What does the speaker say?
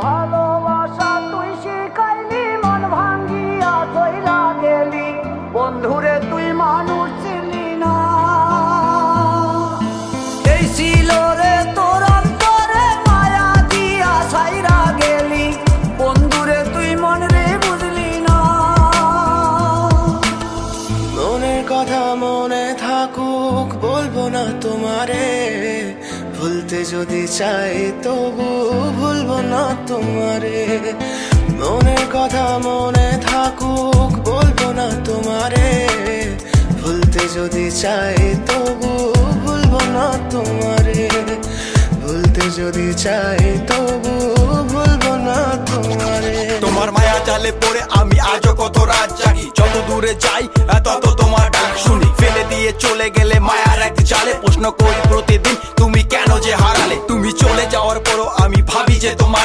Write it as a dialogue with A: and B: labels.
A: ভালোবাসা তুই শিখাইলি, মন ভাঙ্গিয়া চইলা গেলি, বন্ধুরে তুই মানুষ ছিলি না। এই ছিল রে তোর অন্তরে মায়া দিয়া ছাইরা গেলি, বন্ধুরে তুই মন রে বুঝলি না।
B: মনের কথা মনে থাকুক বলবো না তোমারে, ভুলতে যদি চাই তবু ভুলবো না তোমারে। মনের কথা মনে থাকুক বলবো না তোমারে, ভুলতে যদি চাই তবু ভুলবো না তোমারে। ভুলতে যদি চাই তবু ভুলবো না তোমারে।
C: তোমার মায়া জালে পড়ে আমি আজও কত রাত জাগি, যত দূরে যাই তত তোমার ডাক শুনি। ফেলে দিয়ে চলে গেলে মায়ার এক জালে, প্রশ্ন করি প্রতিদিন তুমি কেন যে হারালে। তুমি চলে যাওয়ার পরও আমি ভাবি যে তোমার